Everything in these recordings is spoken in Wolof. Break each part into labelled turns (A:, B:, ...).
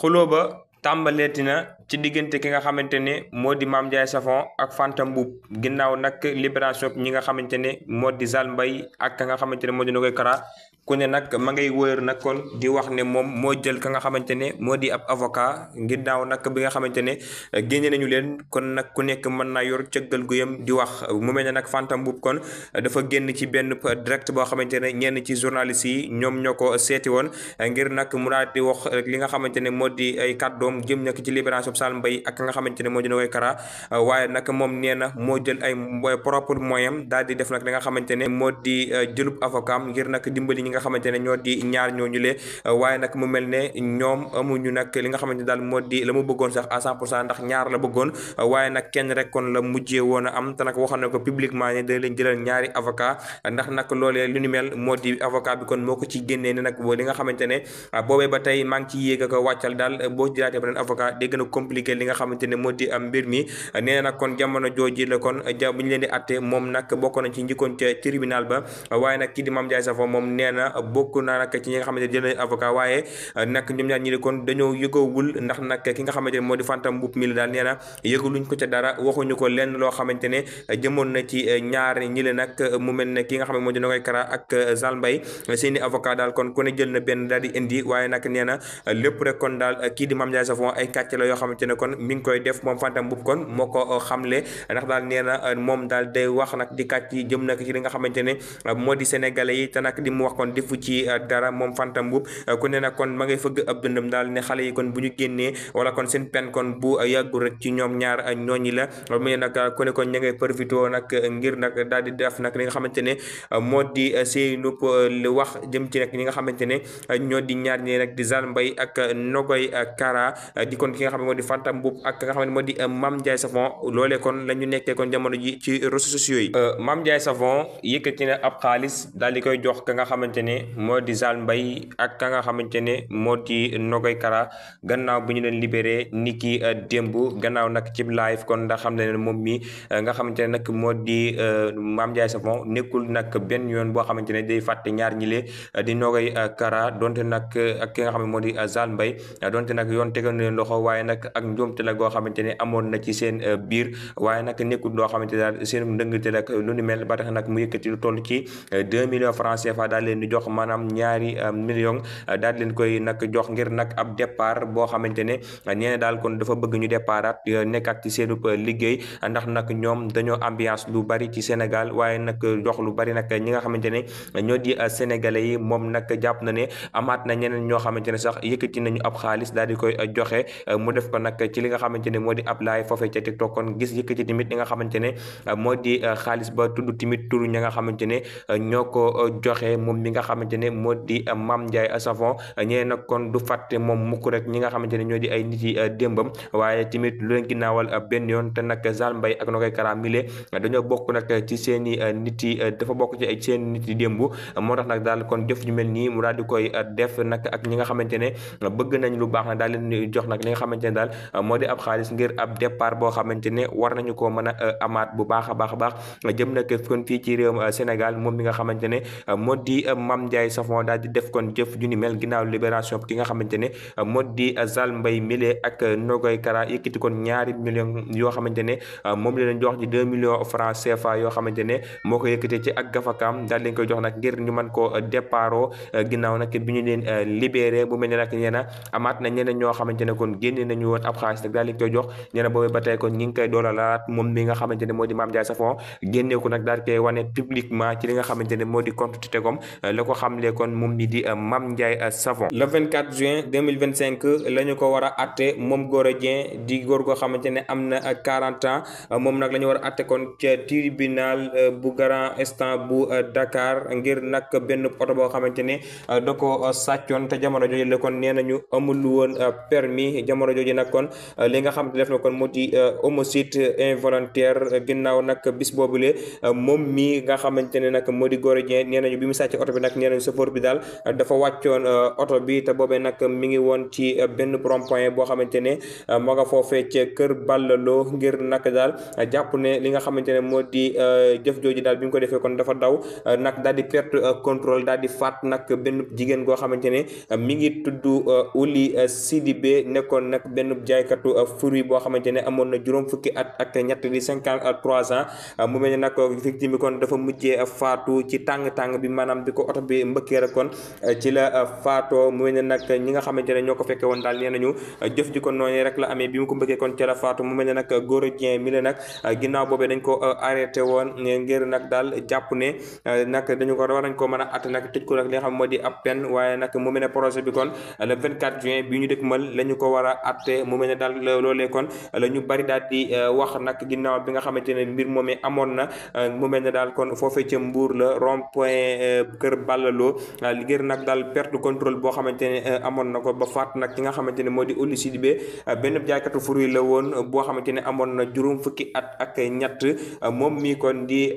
A: xuloo ba tàmbaleeti na ci diggante ki nga xamante ne moo di Mame Ndiaye Savon ak Fanta Mboup ginnaaw nag libération ñi nga xamante ne moo di Zale Mbaye ak ka nga xamante ne moo di Nogaye Kara ku ne nag ma ngay wër nag kon di wax ne moom moo jël ka nga xamante ne moo di ab avocat ginnaaw nag bi nga xamante ne génne nañu leen kon nag ku nekk mën naa yor cëggal guyam di wax mu mel ne nag Fanta Mboup kon dafa génn ci benn direct boo xamante ne ñenn ci journalistes yi ñoom ñoo ko seeti woon ngir nag mu daal di wax li nga xamante ne moo di ay kàddoom jëm nag ci libération Zale Mbaye ak nga xamante ne moo di Nogaye Kara waaye nag moom nee na moo jël ay propre moyen daal di def nag li nga xamante ne moo di jëlub avocat ngir nag dimbali ñi nga xamante ne ñoo di ñaar ñooñu le waaye nag mu mel ne ñoom amuñu nag li nga xamante ne daal moo di la mu bëggoon sax à 100% ndax ñaar la bëggoon waaye nag kenn rek kon la mujjee woon a am te nag waxoon na ko publiquement ne da leen jëlal ñaari avocat ndax nag loolee lu ni mel moo di avocat bi kon moo ko ci génnee ne nag li nga xamante ne boobee ba tey maa ngi ci yéeg ko wàccal daal boo jëlaatee beneen avocat day gën a compliqué li nga xamante ne moo di am mbir mi nee na nag kon jamono jooji la kon ja bu ñu leen di atte moom nag bokk na ci njëkkoon ca tribunal ba waaye nag kii di Mame Ndiaye Savon moom nee na bokk naa nag ci ñi nga xamante ne jël nañ avocat waaye nag ñoom ñaar ñi di kon dañoo yëgoowul ndax nag ki nga xamante ne moo di Fanta Mboup mi la daal nee na yëgaluñ ko ca dara waxuñu ko lenn loo xamante ne jëmoon na ci ñaar ñi la nag mu mel ne ki nga xam ne moo di Nogaye Kara ak Zale Mbaye seeni avocat daal kon ku ne jël na benn daal di indi waaye nag nee na lépp rek kon daal kii di Mame Ndiaye Savon ay kàcc la yoo xamante ne kon mi ngi koy def moom Fanta Mboup kon moo ko xamle ndax daal nee na moom daal day wax nag di kàcc yi jëm nag ci li nga xamante ne moo di sénégalais yi te nag di mu wax kon defu ci dara moom Fanta Mboup ku ne nag kon ma ngay fëgg ab dëndam daal ne xale yi kon bu ñu génnee wala kon seen pen kon bu yàggul rek ci ñoom ñaar ñooñi la mu ne nag ku ne kon ña ngay profité nag ngir nag daal di def nag li nga xamante ne moo di seenu wax jëm ci nag ñi nga xamante ne ñoo di ñaar ñi nag di Zale Mbaye ak Nogaye Kara di kon ki nga xam ne moo di Fanta Mboup ak nga xam ne moo di Mame Ndiaye Savon loolee kon la ñu nekkee kon jamono ji ci réseaux sociaux yi Mame Ndiaye Savon yëkkati na ab xaalis daal di koy jox ka nga xamante ne moo di Zale Mbaye ak ka nga xamante ne moo di Nogaye Kara gannaaw bu ñu leen libéré ni ki démb gannaaw nag ci live kon ndax xam ne moom mi nga xamante ne nag moo di Mame Ndiaye Savon nekkul nag benn yoon boo xamante ne day fàtte ñaar ñi lee di Nogaye Kara donte nag ak ki nga xam ne moo di Zale Mbaye donte nag yoon tegal na leen loxo waaye nag ak njuumte la goo xamante ne amoon na ci seen biir waaye nag nekkul loo xamante ne daal seen ndëngte rek lu ni mel ba tax nag mu yëkkati lu toll ci 2 millions francs CFA daal leen di jox maanaam ñaari millions daal leen koy nag jox ngir nag ab départ boo xamante ne nee na daal kon dafa bëgg ñu départaat nekkaat ci seenu liggéey ndax nag ñoom dañoo ambiance lu bari ci Sénégal waaye nag jox lu bari nag ñi nga xamante ne ñoo di sénégalais yi moom nag jàpp na ne amaat na ñeneen ñoo xamante ne sax yëkkati nañu ab xaalis daal di koy joxe mu def ko nag ci li nga xamante ne moo di ab live foofee ca TikTok kon gis yëkkati tamit li nga xamante ne moo di xaalis ba tudd tamit turu ña nga xamante ne ñoo ko joxe moom mi nga xamante ne moo di Mame Ndiaye Savon ñee nag kon du fàtte moom mukk rek ñi nga xamante ne ñoo di ay nit yi démbam waaye tamit lu leen ginnaawal benn yoon te nag Zale Mbaye ak Nogaye Kara mile dañoo bokk nag ci seeni nit yi dafa bokk ci ay seen nit yi démb moo tax nag daal kon jëf ju mel nii mu daal di koy def nag ak ñi nga xamante ne bëgg nañ lu baax nag daal leen jox nag li nga xamante ne daal moo di ab xaalis ngir ab départ boo xamante ne war nañu koo mën a amaat bu baax a baax a baax jëm nag kon fii ci réewum Sénégal moom mi nga xamante ne moo di Mame Ndiaye Savon daal di def kon jëf ju ni mel ginnaaw libération ki nga xamante ne moo di Zale Mbaye mile ak Nogaye Kara yëkkati kon ñaari millions yoo xamante ne moom la leen jox ci 2 millions francs CFA yoo xamante ne moo ko yëkkatee ci ak gafakaam daal leen koy jox nag ngir ñu mën koo départoo ginnaaw nag bi ñu leen libéré bu mel ne nag ñeena amaat na ñeneen ñoo xamante ne kon génne nañu woon ab xaalis nag daal leen koy jox ñeena boobu ba tey kon ñi ngi koy doolalaat moom mi nga xamante ne moo di Mame Ndiaye Savon génne ko nag daal koy wane publiquement ci li nga xamante ne moo di compte Titegom la ko xamle kon moom mi di Mame Ndiaye Savon le 24 juin 2025 la ñu ko war a atte moom Gora Dieng di góor goo xamante ne am na 40 ans moom nag la ñu war a atte kon ca tribunal bu grand instant bu Dakar ngir nag benn oto boo xamante ne da ko sàccoon te jamono jooju la kon nee nañu amul woon permis jamono jooju nag kon li nga xamante def na kon moo di homicide involontaire ginnaaw nag bis boobule moom mi nga xamante ne nag moo di Gora Dieng nee nañu bi mu sàcc oto bi nag nag nee nañ chauffeur bi daal dafa wàccoon oto bi te boobee nag mi ngi woon ci benn rond-point boo xamante ne moo nga foofee ca kër Ballaloo ngir nag daal jàpp ne li nga xamante ne moo di jëf jooju daal bi nga ko defee kon dafa daw nag daal di perte contrôle daal di faat nag benn jigéen goo xamante ne mi ngi tudd Ouli Sidibé nekkoon nag benn jaaykatu fruit boo xamante ne amoon na juróom fukki at ak ñett di 53 ans mu mel ne nag victime bi kon dafa mujjee faatu ci tàng-tàng bi maanaam bi ko oto bi mbëkkee rek kon ci la faatoo mu mel ne nag ñi nga xamante ne ñoo ko fekkee woon daal nee nañu jëf ji kon noonu rek la amee bi mu ko mbëkkee kon ci la faatu mu mel ne nag Gora Dieng mi la nag ginnaaw boobee dañ ko arrêté woon ngir nag daal jàpp ne nag dañu ko war nañ ko mën a atte nag tëj ko nag li nga xam moo di ab peine waaye nag mu mel ne projet bi kon le 24 juin bi ñu dëkkmal la ñu ko war a atte mu mel ne daal loolee kon la ñu bari daal di wax nag ginnaaw bi nga xamante ne mbir moomee amoon na mu mel ne daal kon foofee ca Mbour la rond point kër Ballaloo ngir nag daal perte contrôle boo xamante ne amoon na ko ba faat nag ki nga xamante ne moo di Ouli Sidibé benn jaaykatu fruit la woon boo xamante ne amoon na juróom fukki at ak ñett moom mii kon di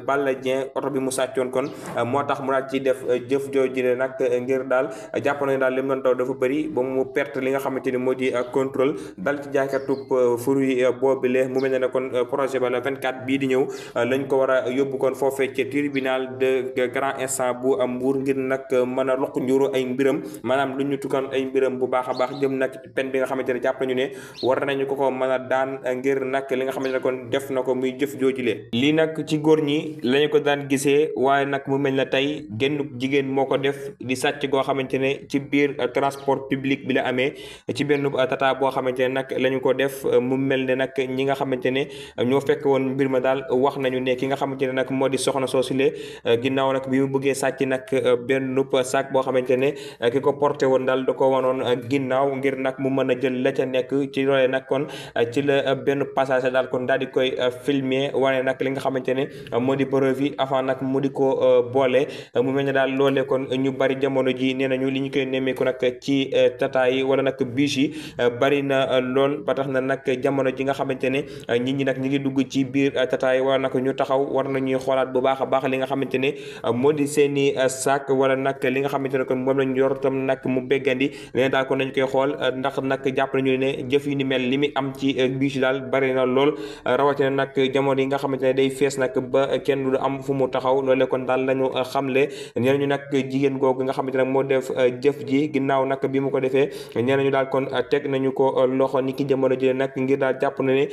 A: Balla Dieng oto bi mu sàccoon kon moo tax mu daal ci def jëf jooju nag ngir daal jàpp nañu daal li mu doon daw dafa bëri ba mu perte li nga xamante ni moo di contrôle dal ci jaaykatu fruit boobule mu mel ne kon projet ba le 24 bii di ñëw lañ ko war a yóbbu kon foofee ci tribunal de grand instance bu Mbour ngir nag mën a loq njuru ay mbiram maanaam lu ñu tukkoon ay mbiram bu baax a baax jëm nag peine bi nga xamante ne jàpp nañu ne war nañu ko mën a daan ngir nag li nga xamante ne kon def na ko muy jëf joojule lii nag ci góor ñi lañu ko daan gisee waaye nag mu mel ne tey genn jigéen moo ko def di sàcc goo xamante ne ci biir transport public bi la amee ci benn tata boo xamante ne nag lañu ko def mu mel ne nag ñi nga xamante ne ñoo fekk woon mbir ma daal wax nañu ne ki nga xamante ne nag moo di soxna soosule ginnaaw nag bi mu bëggee sàcc nag benn sac boo xamante ne ki ko porté woon daal da ko wanoon ginnaaw ngir nag mu mën a jël la ca nekk ci loolee nag kon ci la benn passage daal kon daal di koy filmer wane nag li nga xamante ne moo di preuve yi avant nag mu di ko boole mu mel ne daal loolee kon ñu bari jamono ji nee nañu li ñu koy nemmeeku nag ci tata yi wala nag bus yi bari na lool ba tax na nag jamono ji nga xamante ne nit ñi nag ñi ngi dugg ci biir tata yi wala nag ñu taxaw war nañuy xoolaat bu baax a baax li nga xamante ne moo di seeni sac wala nag li nga xamante ne kon moom lañu yor tam nag mu béggandi leen daal kon nañu koy xool ndax nag jàpp nañu ne jëf yu ni mel li muy am ci bus yi daal bari na lool rawatina nag jamono yi nga xamante ne day fees nag ba kenn du am fu mu taxaw loolee kon daal lañu xamle ñeneen ñu nag jigéen googu nga xamante ne moo def jëf ji ginnaaw nag bi mu ko defee ñeneen ñu daal kon teg nañu ko loxo ni ki jamono ji nag ngir daal jàpp na ne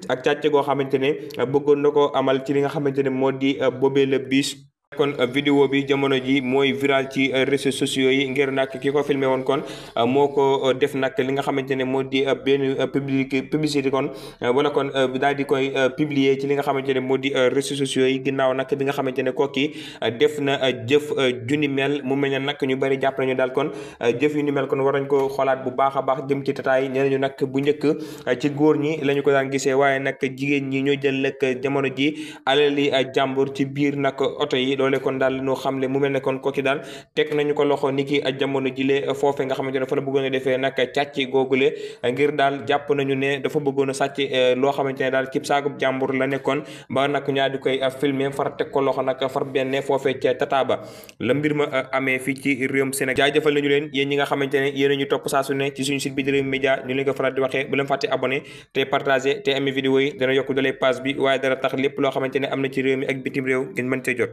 A: ak càcc goo xamante ne bëggoon na ko amal ci li nga xamante ne moo di boobee le bus kon vidéo bi jamono ji mooy viral ci réseaux sociaux yi ngir nag ki ko filmé woon kon moo ko def nag li nga xamante ne moo di benn publicité kon wala kon daal di koy publier ci li nga xamante ne moo di réseaux sociaux yi ginnaaw nag bi nga xamante ne kooki def na jëf juni mel mu mel ne nag ñu bari jàpp nañu daal kon jëf yu ni mel kon war nañ ko xoolaat bu baax a baax jëm ci tataay nee nañu nag bu njëkk ci góor ñi la ñu ko daan gisee waaye nag jigéen ñi ñoo jël nag jamono ji alali jàmbur ci biir nag oto yi loole kon daal ñu xamle mu mel ne kon kooki daal teg nañu ko loxo niki jamono jile foofe nga xamante ne fa la bëggoon a defee nag càcc googule ngir daal jàpp nañu ne dafa bëggoon a sàcc loo xamante ne daal cib saagub jàmbur la nekkoon ba nag ñaa di koy filmer far teg ko loxo nag far benn foofe ca tata ba la mbir ma amee fii ci réewum Sénégal jaajëfal nañu leen yéen ñi nga xamante ne yéen ñu topp saa su ne ci suñu site bi di Rewmi Média ñu leen ko faral di waxee bu leen fàtte abonné te partagé te amee vidéo yi dana yokk doole page bi waaye dara tax lépp loo xamante ne am na ci réew mi ak bitim réew ngeen mën cee jot